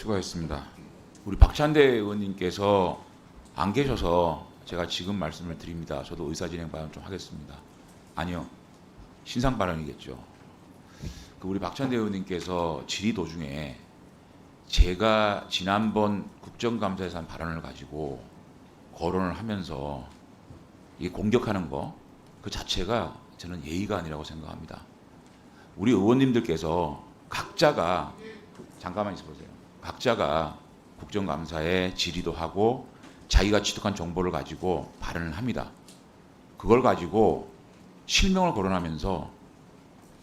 수고하셨습니다. 우리 박찬대 의원님께서 안 계셔서 제가 지금 말씀을 드립니다. 저도 의사진행 발언 좀 하겠습니다. 아니요, 신상 발언이겠죠. 우리 박찬대 의원님께서 질의 도중에 제가 지난번 국정감사에서 한 발언을 가지고 거론을 하면서 이게 공격하는 거 그 자체가 저는 예의가 아니라고 생각합니다. 우리 의원님들께서 각자가 잠깐만 있어보세요. 각자가 국정감사에 질의도 하고 자기가 취득한 정보를 가지고 발언을 합니다. 그걸 가지고 실명을 거론하면서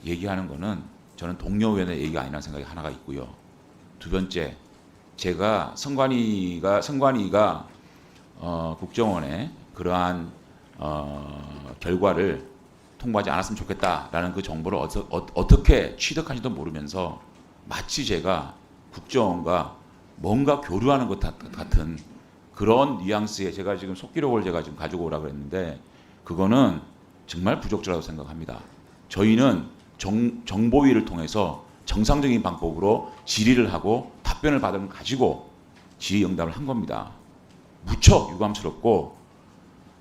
얘기하는 거는 저는 동료 의원의 얘기가 아니라는 생각이 하나가 있고요. 두 번째, 제가 선관위가 국정원에 그러한 결과를 통보하지 않았으면 좋겠다라는 그 정보를 어떻게 취득한지도 모르면서 마치 제가 국정원과 뭔가 교류하는 것 같은 그런 뉘앙스의 제가 지금 속기록을 제가 지금 가지고 오라고 했는데 그거는 정말 부적절하다고 생각합니다. 저희는 정보위를 통해서 정상적인 방법으로 질의를 하고 답변을 받은 걸 가지고 질의응답을 한 겁니다. 무척 유감스럽고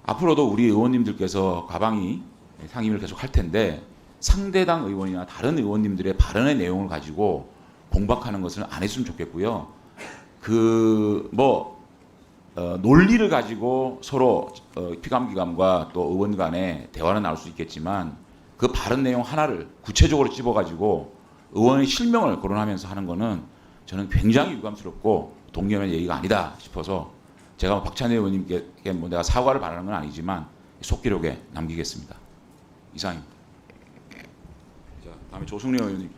앞으로도 우리 의원님들께서 과방위 상임을 계속 할 텐데 상대당 의원이나 다른 의원님들의 발언의 내용을 가지고 공박하는 것은 안 했으면 좋겠고요. 논리를 가지고 서로 피감기감과 또 의원 간의 대화는 나올 수 있겠지만 그 발언 내용 하나를 구체적으로 찝어가지고 의원의 실명을 거론하면서 하는 거는 저는 굉장히 유감스럽고 동료의 얘기가 아니다 싶어서 제가 박찬대 의원님께 내가 사과를 바라는 건 아니지만 속기록에 남기겠습니다. 이상입니다. 자, 다음에 조승래 의원님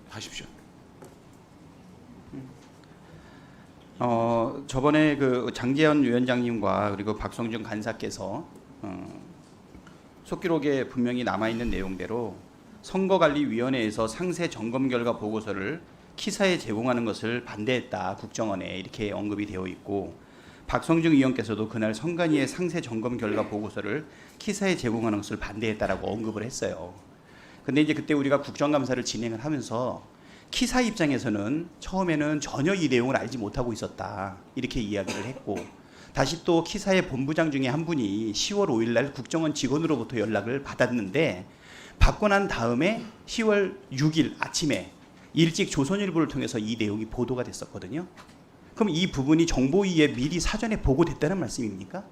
하십시오. 저번에 그 장재현 위원장님과 그리고 박성준 간사께서 속기록에 분명히 남아 있는 내용대로 선거관리위원회에서 상세 점검 결과 보고서를 키사에 제공하는 것을 반대했다 국정원에 이렇게 언급이 되어 있고 박성준 의원께서도 그날 선관위의 상세 점검 결과 보고서를 키사에 제공하는 것을 반대했다라고 언급을 했어요. 근데 이제 그때 우리가 국정감사를 진행을 하면서 키사 입장에서는 처음에는 전혀 이 내용을 알지 못하고 있었다 이렇게 이야기를 했고 다시 또 키사의 본부장 중에 한 분이 10월 5일 날 국정원 직원으로부터 연락을 받았는데 받고 난 다음에 10월 6일 아침에 일찍 조선일보를 통해서 이 내용이 보도가 됐었거든요. 그럼 이 부분이 정보위에 미리 사전에 보고됐다는 말씀입니까?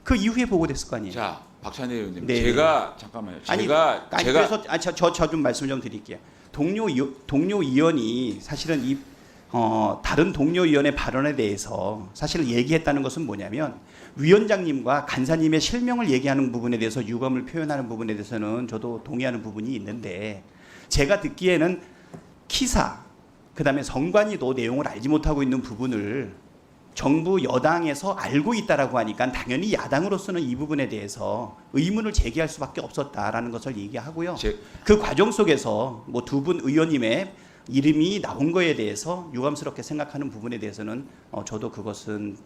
그 이후에 보고됐을 거 아니에요? 자, 박찬대 의원님, 네. 제가 잠깐만요. 그래서 저 좀 말씀 좀 드릴게요. 동료 의원이 사실은 다른 동료 의원의 발언에 대해서 사실 얘기했다는 것은 뭐냐면 위원장님과 간사님의 실명을 얘기하는 부분에 대해서 유감을 표현하는 부분에 대해서는 저도 동의하는 부분이 있는데 제가 듣기에는 키사 그다음에 선관위도 내용을 알지 못하고 있는 부분을 정부 여당에서 알고 있다라고 하니까 당연히 야당으로서는 이 부분에 대해서 의문을 제기할 수밖에 없었다라는 것을 얘기하고요. 그 과정 속에서 뭐 두 분 의원님의 이름이 나온 거에 대해서 유감스럽게 생각하는 부분에 대해서는 저도 그것은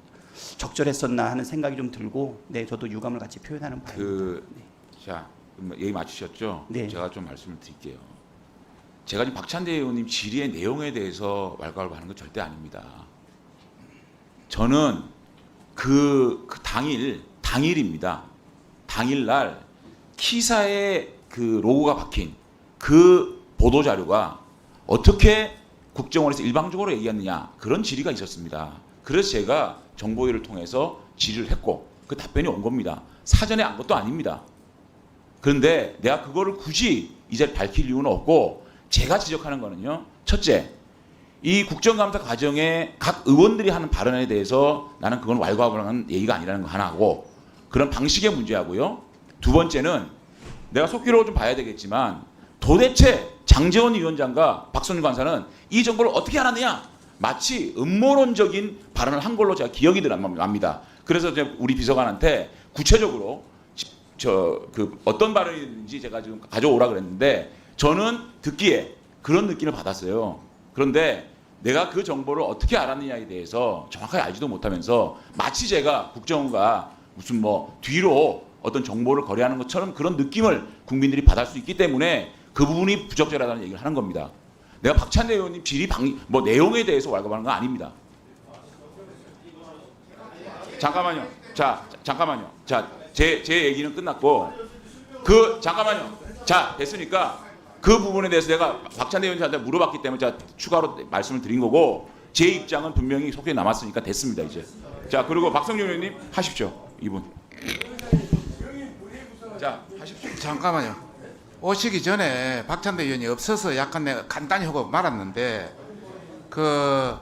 적절했었나 하는 생각이 좀 들고 네 저도 유감을 같이 표현하는 바입니다. 자, 얘기 맞추셨죠? 네. 제가 좀 말씀을 드릴게요. 제가 지금 박찬대 의원님 질의의 내용에 대해서 왈가왈부하는 건 절대 아닙니다. 저는 그 당일입니다. 당일날 키사에 그 로고가 박힌 그 보도 자료가 어떻게 국정원에서 일방적으로 얘기했느냐 그런 질의가 있었습니다. 그래서 제가 정보위를 통해서 질의를 했고 그 답변이 온 겁니다. 사전에 안 것도 아닙니다. 그런데 내가 그거를 굳이 이제 밝힐 이유는 없고 제가 지적하는 거는요. 첫째, 이 국정감사 과정에 각 의원들이 하는 발언에 대해서 나는 그건 왈가왈부하는 얘기가 아니라는 거 하나고 그런 방식의 문제하고요. 두 번째는 내가 속기록을 좀 봐야 되겠지만 도대체 장재원 위원장과 박성준 간사는 이 정보를 어떻게 알았느냐 마치 음모론적인 발언을 한 걸로 제가 기억이 납니다. 그래서 우리 비서관한테 구체적으로 어떤 발언인지 제가 지금 가져오라 그랬는데 저는 듣기에 그런 느낌을 받았어요. 그런데 내가 그 정보를 어떻게 알았느냐에 대해서 정확하게 알지도 못하면서 마치 제가 국정원과 무슨 뒤로 어떤 정보를 거래하는 것처럼 그런 느낌을 국민들이 받을 수 있기 때문에 그 부분이 부적절하다는 얘기를 하는 겁니다. 내가 박찬대 의원님 뭐 내용에 대해서 왈가왈부하는 건 아닙니다. 잠깐만요. 잠깐만요. 제 얘기는 끝났고 잠깐만요. 됐으니까 그 부분에 대해서 내가 박찬대 의원님한테 물어봤기 때문에 제가 추가로 말씀을 드린 거고 제 입장은 분명히 속에 남았으니까 됐습니다 이제. 그리고 박성준 의원님 하십시오. 이분. 하십시오. 잠깐만요. 오시기 전에 박찬대 의원이 없어서 약간 내가 간단히 하고 말았는데 그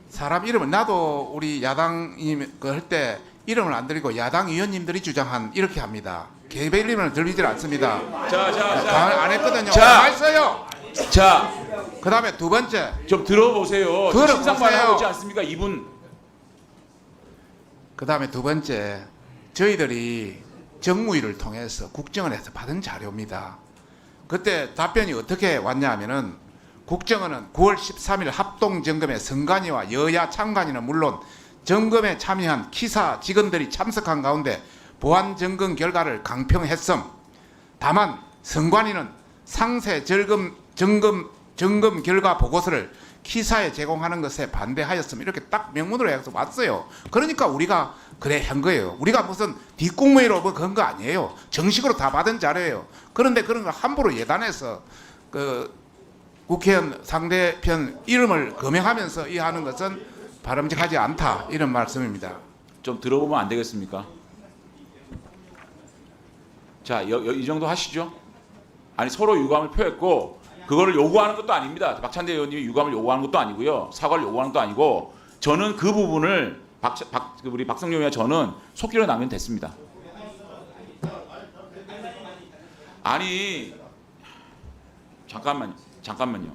사람 이름을 나도 우리 야당님 할 때 이름을 안 드리고 야당 의원님들이 주장한 이렇게 합니다. 개별 이름을 들리질 않습니다. 안 했거든요. 했어요. 그다음에 두 번째 좀 들어보세요. 들어보세요. 신상 발언하고 있지 않습니까 이분? 그다음에 두 번째 저희들이 정무위를 통해서 국정원에서 받은 자료입니다. 그때 답변이 어떻게 왔냐 하면은 국정원은 9월 13일 합동점검에 선관위와 여야 참관위는 물론 점검에 참여한 키사 직원들이 참석한 가운데 보안 점검 결과를 강평했음. 다만 선관위는 상세 점검 결과 보고서를 키사에 제공하는 것에 반대하였음. 이렇게 딱 명문으로 해서 왔어요. 그러니까 우리가 그래 한 거예요. 우리가 무슨 뒷공무회로 뭐 그런 거 아니에요. 정식으로 다 받은 자료예요. 그런데 그런 걸 함부로 예단해서 그 국회의원 상대편 이름을 거명하면서 이 하는 것은 바람직하지 않다. 이런 말씀입니다. 좀 들어보면 안 되겠습니까? 이 정도 하시죠. 아니 서로 유감을 표했고 그거를 요구하는 것도 아닙니다. 박찬대 의원님이 유감을 요구하는 것도 아니고요. 사과를 요구하는 것도 아니고 저는 그 부분을 우리 박성준 의원과 저는 속기로 나면 됐습니다. 아니 잠깐만요.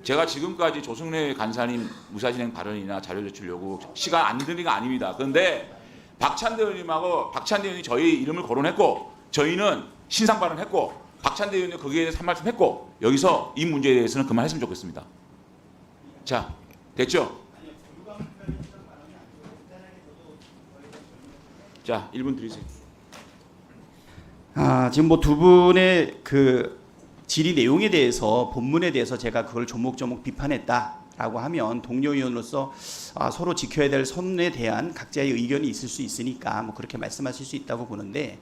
제가 지금까지 조승래 간사님 무사진행 발언이나 자료 제출 요구 시간 안 드린 거 아닙니다. 그런데 박찬대 의원님하고 박찬대 의원이 저희 이름을 거론했고 저희는 신상 발언했고 박찬대 의원님 거기에 대해서 한 말씀 했고 여기서 이 문제에 대해서는 그만했으면 좋겠습니다. 됐죠? 1분 드리세요. 지금 뭐 두 분의 그 질의 내용에 대해서 본문에 대해서 제가 그걸 조목조목 비판했다라고 하면 동료 의원으로서 서로 지켜야 될 선에 대한 각자의 의견이 있을 수 있으니까 뭐 그렇게 말씀하실 수 있다고 보는데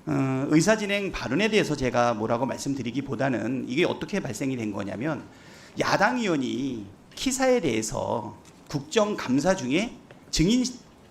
의사진행 발언에 대해서 제가 뭐라고 말씀드리기보다는 이게 어떻게 발생이 된 거냐면 야당 의원이 키사에 대해서 국정감사 중에 증인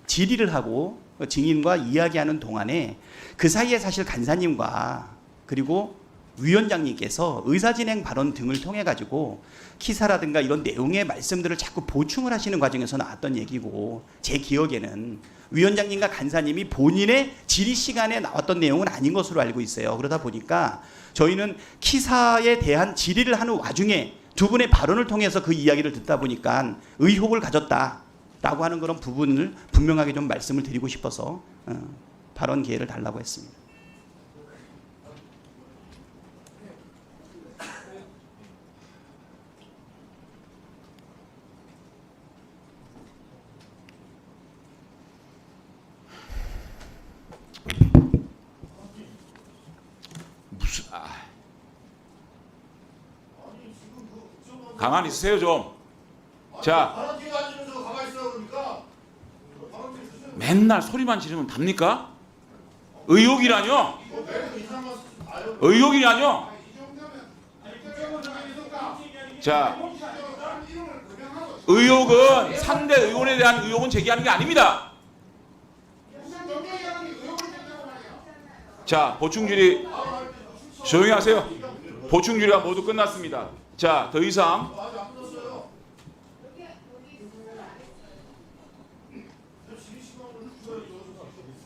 질의를 하고 증인과 이야기하는 동안에 그 사이에 사실 간사님과 그리고 위원장님께서 의사진행 발언 등을 통해 가지고 키사라든가 이런 내용의 말씀들을 자꾸 보충을 하시는 과정에서 나왔던 얘기고 제 기억에는 위원장님과 간사님이 본인의 질의 시간에 나왔던 내용은 아닌 것으로 알고 있어요. 그러다 보니까 저희는 키사에 대한 질의를 하는 와중에 두 분의 발언을 통해서 그 이야기를 듣다 보니까 의혹을 가졌다라고 하는 그런 부분을 분명하게 좀 말씀을 드리고 싶어서 발언 기회를 달라고 했습니다. 가만히 있으세요 좀. 맨날 소리만 지르면 답니까? 의혹이라뇨? 의혹은 상대 의원에 대한 의혹은 제기하는 게 아닙니다. 보충 질의 조용히 하세요. 보충 질의가 모두 끝났습니다. 더 이상